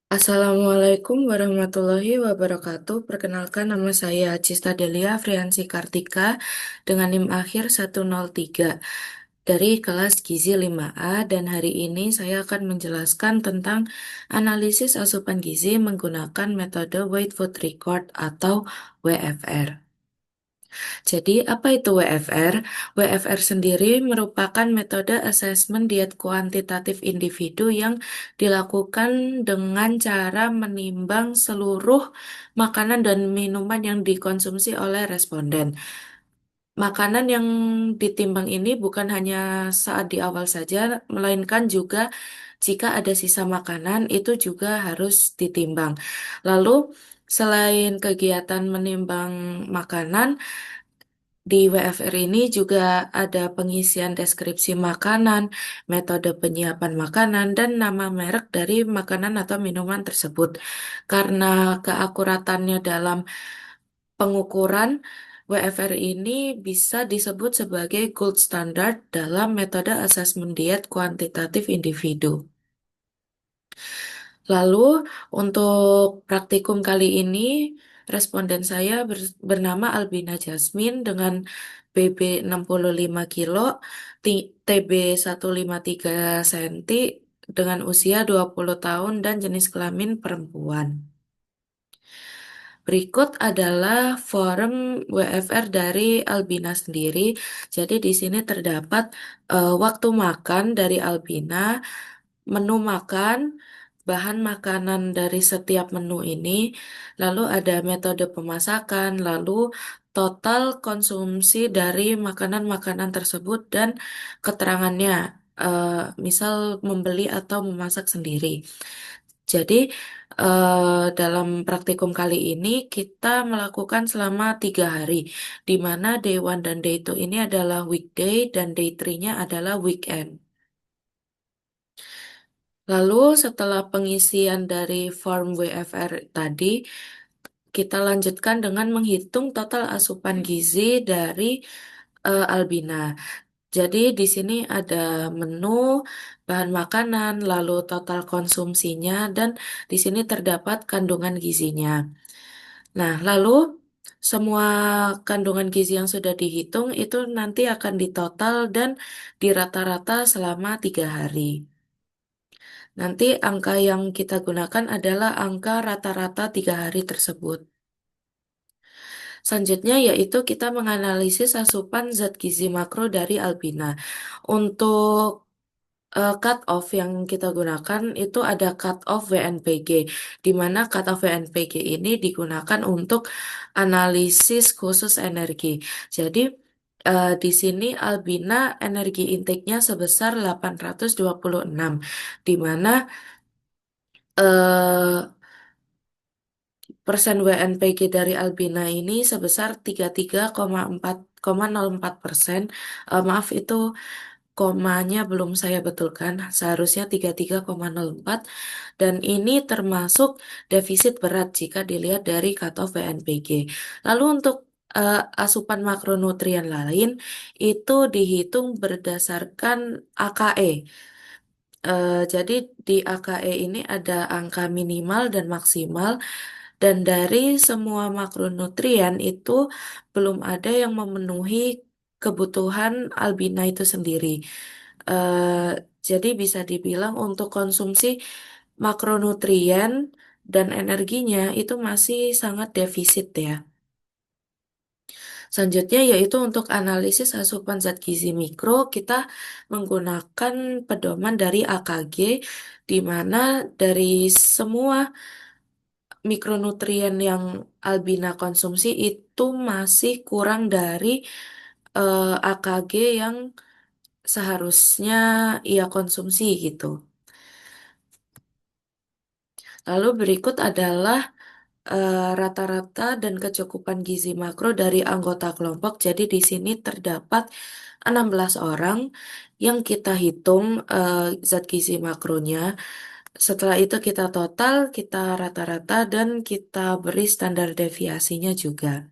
Assalamualaikum warahmatullahi wabarakatuh. Perkenalkan nama saya Cista Delia Friansi Kartika dengan NIM akhir 103 dari kelas Gizi 5A dan hari ini saya akan menjelaskan tentang analisis asupan gizi menggunakan metode Weight Food Record atau WFR. Jadi, apa itu WFR? WFR sendiri merupakan metode asesmen diet kuantitatif individu yang dilakukan dengan cara menimbang seluruh makanan dan minuman yang dikonsumsi oleh responden. Makanan yang ditimbang ini bukan hanya saat di awal saja, melainkan juga jika ada sisa makanan itu juga harus ditimbang. Lalu, selain kegiatan menimbang makanan, di WFR ini juga ada pengisian deskripsi makanan, metode penyiapan makanan, dan nama merek dari makanan atau minuman tersebut. Karena keakuratannya dalam pengukuran, WFR ini bisa disebut sebagai gold standard dalam metode asesmen diet kuantitatif individu. Lalu, untuk praktikum kali ini, responden saya bernama Albina Jasmine dengan BB 65 kilo, TB 153 cm, dengan usia 20 tahun dan jenis kelamin perempuan. Berikut adalah forum WFR dari Albina sendiri. Jadi di sini terdapat waktu makan dari Albina, menu makan, bahan makanan dari setiap menu ini, lalu ada metode pemasakan, lalu total konsumsi dari makanan-makanan tersebut dan keterangannya, misal membeli atau memasak sendiri. Jadi dalam praktikum kali ini kita melakukan selama 3 hari, di mana day one dan day two ini adalah weekday dan day three-nya adalah weekend. Lalu setelah pengisian dari form WFR tadi, kita lanjutkan dengan menghitung total asupan gizi dari Albina. Jadi di sini ada menu, bahan makanan, lalu total konsumsinya, dan di sini terdapat kandungan gizinya. Nah, lalu semua kandungan gizi yang sudah dihitung itu nanti akan ditotal dan dirata-rata selama 3 hari. Nanti angka yang kita gunakan adalah angka rata-rata 3 hari tersebut. Selanjutnya yaitu kita menganalisis asupan zat gizi makro dari Albina. Untuk cut off yang kita gunakan itu ada cut off WNPG, di mana cut off WNPG ini digunakan untuk analisis khusus energi. Jadi di sini Albina energi intake-nya sebesar 826, di mana eh, persen WNPG dari Albina ini sebesar 33,4,04%. Maaf itu komanya belum saya betulkan, seharusnya 33,04 dan ini termasuk defisit berat jika dilihat dari cutoff WNPG. Lalu untuk asupan makronutrien lain itu dihitung berdasarkan AKE. Jadi di AKE ini ada angka minimal dan maksimal dan dari semua makronutrien itu belum ada yang memenuhi kebutuhan albina itu sendiri. Eh, jadi bisa dibilang untuk konsumsi makronutrien dan energinya itu masih sangat defisit ya. Selanjutnya yaitu untuk analisis asupan zat gizi mikro, kita menggunakan pedoman dari AKG, di mana dari semua mikronutrien yang Albina konsumsi itu masih kurang dari AKG yang seharusnya ia konsumsi gitu. Lalu berikut adalah rata-rata dan kecukupan gizi makro dari anggota kelompok. Jadi di sini terdapat 16 orang yang kita hitung zat gizi makronya. Setelah itu kita total, kita rata-rata, dan kita beri standar deviasinya juga.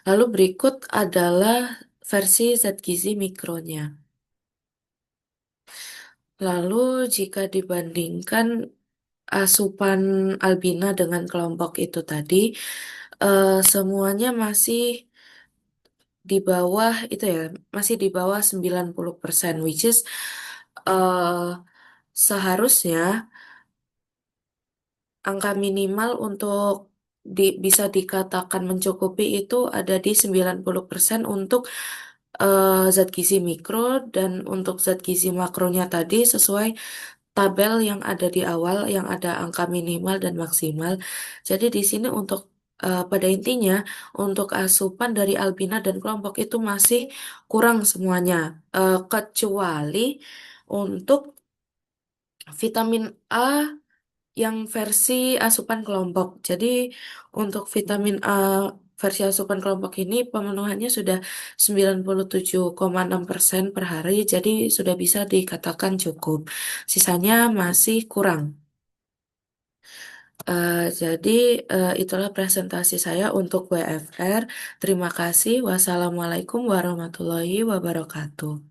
Lalu berikut adalah versi zat gizi mikronya. Lalu jika dibandingkan asupan albina dengan kelompok itu tadi, semuanya masih di bawah itu ya, masih di bawah 90%, which is eh seharusnya angka minimal untuk bisa dikatakan mencukupi itu ada di 90% untuk zat gizi mikro, dan untuk zat gizi makronya tadi sesuai tabel yang ada di awal yang ada angka minimal dan maksimal. Jadi di sini untuk pada intinya untuk asupan dari albina dan kelompok itu masih kurang semuanya. Kecuali untuk vitamin A yang versi asupan kelompok. Jadi untuk vitamin A versi asupan kelompok ini pemenuhannya sudah 97,6% per hari, jadi sudah bisa dikatakan cukup. Sisanya masih kurang. Jadi itulah presentasi saya untuk WFR. Terima kasih. Wassalamualaikum warahmatullahi wabarakatuh.